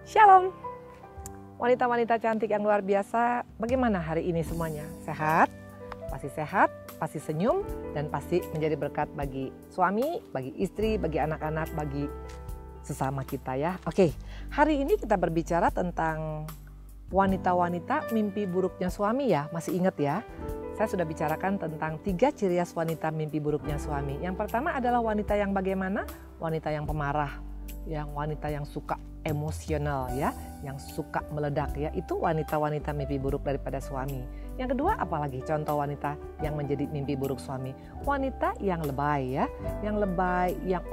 Shalom, wanita-wanita cantik yang luar biasa. Bagaimana hari ini semuanya? Sehat? Pasti senyum, dan pasti menjadi berkat bagi suami, bagi istri, bagi anak-anak, bagi sesama kita ya. Oke, hari ini kita berbicara tentang wanita-wanita mimpi buruknya suami ya. Masih ingat ya? Saya sudah bicarakan tentang 3 ciri khas wanita mimpi buruknya suami. Yang pertama adalah wanita yang bagaimana? Wanita yang pemarah, wanita yang suka emosional ya, yang suka meledak ya, itu wanita-wanita mimpi buruk daripada suami. Yang kedua apalagi contoh wanita yang menjadi mimpi buruk suami? Wanita yang lebay ya, yang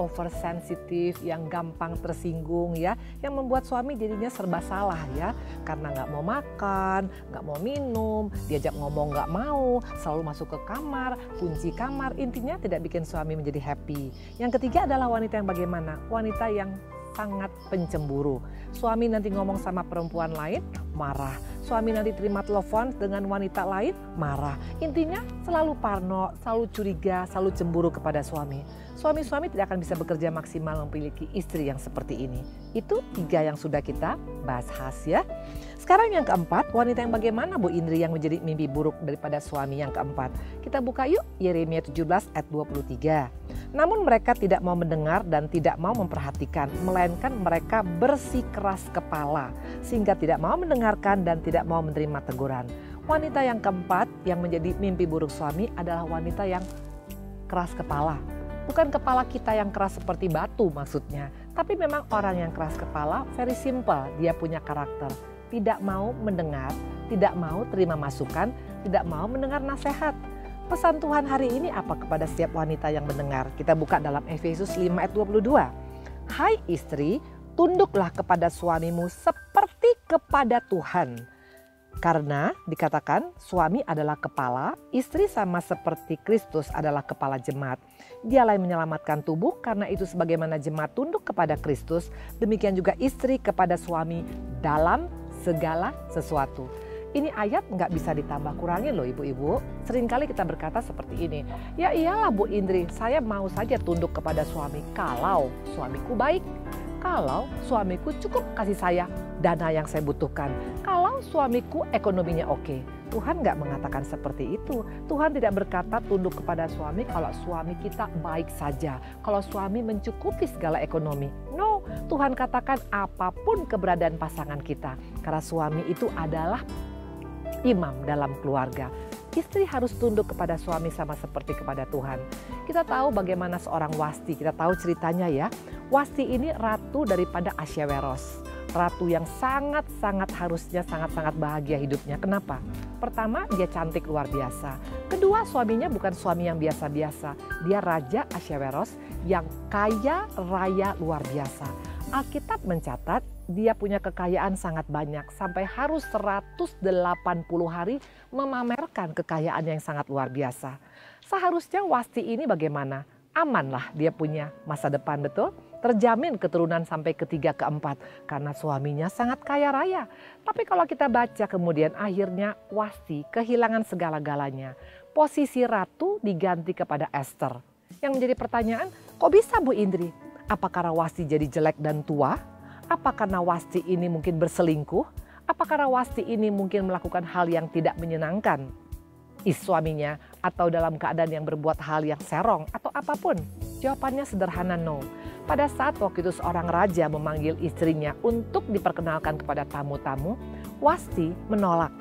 oversensitif, yang gampang tersinggung ya, yang membuat suami jadinya serba salah ya, karena nggak mau makan, nggak mau minum, diajak ngomong nggak mau, selalu masuk ke kamar, kunci kamar, intinya tidak bikin suami menjadi happy. Yang ketiga adalah wanita yang bagaimana? Wanita yang sangat pencemburu. Suami nanti ngomong sama perempuan lain, marah. Suami nanti terima telepon dengan wanita lain, marah. Intinya selalu parno, selalu curiga, selalu cemburu kepada suami. Suami-suami tidak akan bisa bekerja maksimal memiliki istri yang seperti ini. Itu 3 yang sudah kita bahas ya. Sekarang yang keempat, wanita yang bagaimana Bu Indri yang menjadi mimpi buruk daripada suami yang keempat. Kita buka yuk Yeremia 17 ayat 23. Namun mereka tidak mau mendengar dan tidak mau memperhatikan, melainkan mereka bersikeras kepala sehingga tidak mau mendengarkan dan tidak mau menerima teguran. Wanita yang keempat yang menjadi mimpi buruk suami adalah wanita yang keras kepala. Bukan kepala kita yang keras seperti batu maksudnya, tapi memang orang yang keras kepala very simple, dia punya karakter. Tidak mau mendengar, tidak mau terima masukan, tidak mau mendengar nasihat. Pesan Tuhan hari ini apa kepada setiap wanita yang mendengar? Kita buka dalam Efesus 5 ayat 22. Hai istri, tunduklah kepada suamimu seperti kepada Tuhan. Karena dikatakan suami adalah kepala, istri sama seperti Kristus adalah kepala jemaat. Dialah yang menyelamatkan tubuh, karena itu sebagaimana jemaat tunduk kepada Kristus, demikian juga istri kepada suami dalam segala sesuatu. Ini ayat nggak bisa ditambah kurangin loh ibu-ibu. Seringkali kita berkata seperti ini. Ya iyalah Bu Indri, saya mau saja tunduk kepada suami kalau suamiku baik. Kalau suamiku cukup kasih saya dana yang saya butuhkan. Kalau suamiku ekonominya oke. Tuhan nggak mengatakan seperti itu. Tuhan tidak berkata tunduk kepada suami kalau suami kita baik saja. Kalau suami mencukupi segala ekonomi. No, Tuhan katakan apapun keberadaan pasangan kita. Karena suami itu adalah imam dalam keluarga. Istri harus tunduk kepada suami sama seperti kepada Tuhan. Kita tahu bagaimana seorang Wasti, kita tahu ceritanya ya. Wasti ini ratu daripada Ahasveros. Ratu yang sangat-sangat harusnya sangat-sangat bahagia hidupnya. Kenapa? Pertama, dia cantik luar biasa. Kedua, suaminya bukan suami yang biasa-biasa. Dia Raja Ahasveros yang kaya raya luar biasa. Alkitab mencatat dia punya kekayaan sangat banyak sampai harus 180 hari memamerkan kekayaan yang sangat luar biasa. Seharusnya Wasti ini bagaimana? Amanlah dia punya masa depan, betul? Terjamin keturunan sampai ketiga keempat karena suaminya sangat kaya raya. Tapi kalau kita baca kemudian akhirnya Wasti kehilangan segala-galanya. Posisi ratu diganti kepada Esther. Yang menjadi pertanyaan, kok bisa Bu Indri? Apa karena Wasti jadi jelek dan tua? Apa karena Wasti ini mungkin berselingkuh? Apa karena Wasti ini mungkin melakukan hal yang tidak menyenangkan suaminya? Atau dalam keadaan yang berbuat hal yang serong atau apapun? Jawabannya sederhana, no. Pada saat waktu itu seorang raja memanggil istrinya untuk diperkenalkan kepada tamu-tamu, Wasti menolak.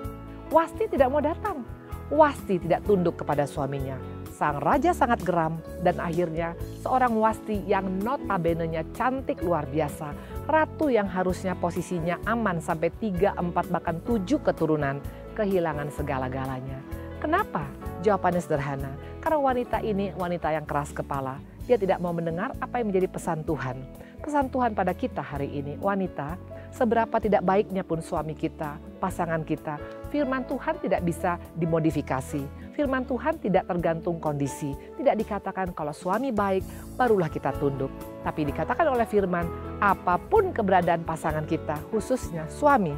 Wasti tidak mau datang. Wasti tidak tunduk kepada suaminya. Sang raja sangat geram dan akhirnya seorang Wasti yang notabene-nya cantik luar biasa, ratu yang harusnya posisinya aman sampai 3, 4 bahkan 7 keturunan, kehilangan segala-galanya. Kenapa? Jawabannya sederhana. Karena wanita ini wanita yang keras kepala. Dia tidak mau mendengar apa yang menjadi pesan Tuhan. Pesan Tuhan pada kita hari ini, wanita, seberapa tidak baiknya pun suami kita, pasangan kita, firman Tuhan tidak bisa dimodifikasi. Firman Tuhan tidak tergantung kondisi. Tidak dikatakan kalau suami baik, barulah kita tunduk. Tapi dikatakan oleh firman, apapun keberadaan pasangan kita, khususnya suami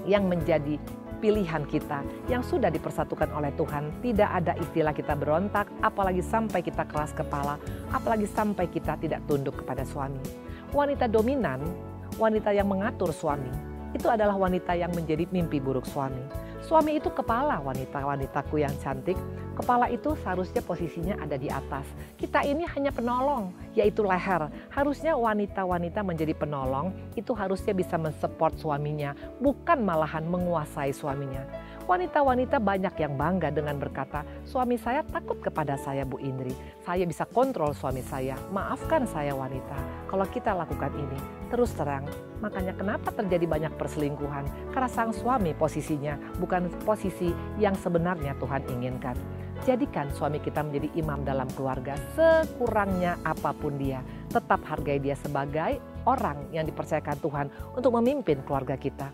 yang menjadi pilihan kita, yang sudah dipersatukan oleh Tuhan. Tidak ada istilah kita berontak, apalagi sampai kita keras kepala, apalagi sampai kita tidak tunduk kepada suami. Wanita dominan, wanita yang mengatur suami, itu adalah wanita yang menjadi mimpi buruk suami. Suami itu kepala, wanita-wanitaku yang cantik. Kepala itu seharusnya posisinya ada di atas. Kita ini hanya penolong, yaitu leher. Harusnya wanita-wanita menjadi penolong, itu harusnya bisa mensupport suaminya, bukan malahan menguasai suaminya. Wanita-wanita banyak yang bangga dengan berkata, suami saya takut kepada saya Bu Indri. Saya bisa kontrol suami saya, maafkan saya wanita. Kalau kita lakukan ini, terus terang, makanya kenapa terjadi banyak perselingkuhan? Karena sang suami posisinya bukan posisi yang sebenarnya Tuhan inginkan. Jadikan suami kita menjadi imam dalam keluarga, sekurangnya apapun dia. Tetap hargai dia sebagai orang yang dipercayakan Tuhan untuk memimpin keluarga kita.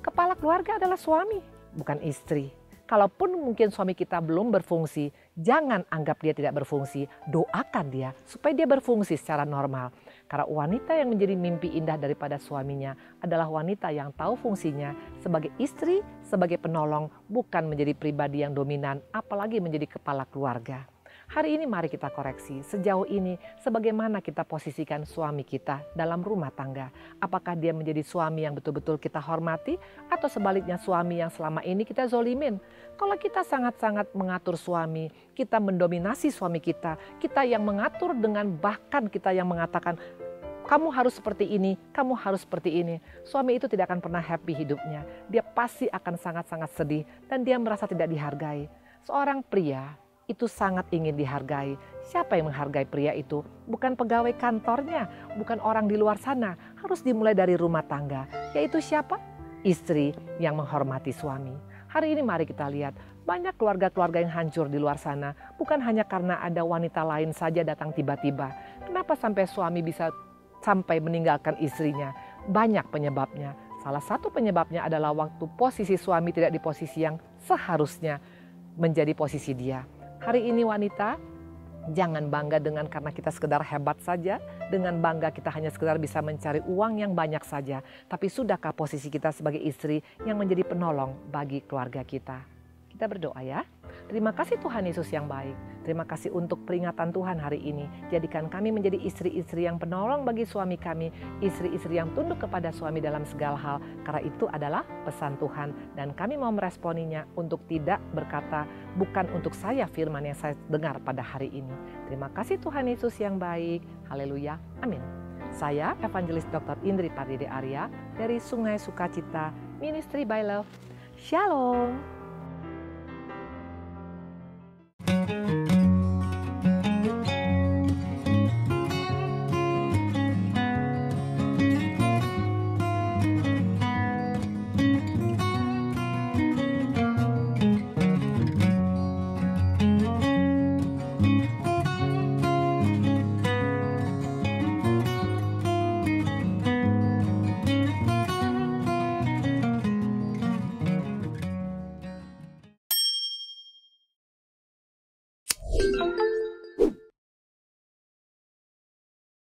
Kepala keluarga adalah suami, bukan istri. Kalaupun mungkin suami kita belum berfungsi, jangan anggap dia tidak berfungsi. Doakan dia supaya dia berfungsi secara normal. Karena wanita yang menjadi mimpi indah daripada suaminya adalah wanita yang tahu fungsinya sebagai istri, sebagai penolong, bukan menjadi pribadi yang dominan, apalagi menjadi kepala keluarga. Hari ini mari kita koreksi, sejauh ini sebagaimana kita posisikan suami kita dalam rumah tangga. Apakah dia menjadi suami yang betul-betul kita hormati atau sebaliknya suami yang selama ini kita zolimin. Kalau kita sangat-sangat mengatur suami, kita mendominasi suami kita yang mengatur dengan bahkan kita yang mengatakan kamu harus seperti ini, kamu harus seperti ini. Suami itu tidak akan pernah happy hidupnya. Dia pasti akan sangat-sangat sedih dan dia merasa tidak dihargai. Seorang pria itu sangat ingin dihargai. Siapa yang menghargai pria itu? Bukan pegawai kantornya, bukan orang di luar sana. Harus dimulai dari rumah tangga. Yaitu siapa? Istri yang menghormati suami. Hari ini mari kita lihat banyak keluarga-keluarga yang hancur di luar sana. Bukan hanya karena ada wanita lain saja datang tiba-tiba. Kenapa sampai suami bisa sampai meninggalkan istrinya? Banyak penyebabnya. Salah satu penyebabnya adalah waktu posisi suami tidak di posisi yang seharusnya menjadi posisi dia. Hari ini wanita, jangan bangga dengan karena kita sekedar hebat saja, dengan bangga kita hanya sekedar bisa mencari uang yang banyak saja. Tapi sudahkah posisi kita sebagai istri yang menjadi penolong bagi keluarga kita? Kita berdoa ya. Terima kasih Tuhan Yesus yang baik. Terima kasih untuk peringatan Tuhan hari ini. Jadikan kami menjadi istri-istri yang penolong bagi suami kami. Istri-istri yang tunduk kepada suami dalam segala hal. Karena itu adalah pesan Tuhan. Dan kami mau meresponinya untuk tidak berkata, bukan untuk saya firman yang saya dengar pada hari ini. Terima kasih Tuhan Yesus yang baik. Haleluya. Amin. Saya Evangelis Dr. Indri Pardede Arya dari Sungai Sukacita, Ministry by Love. Shalom.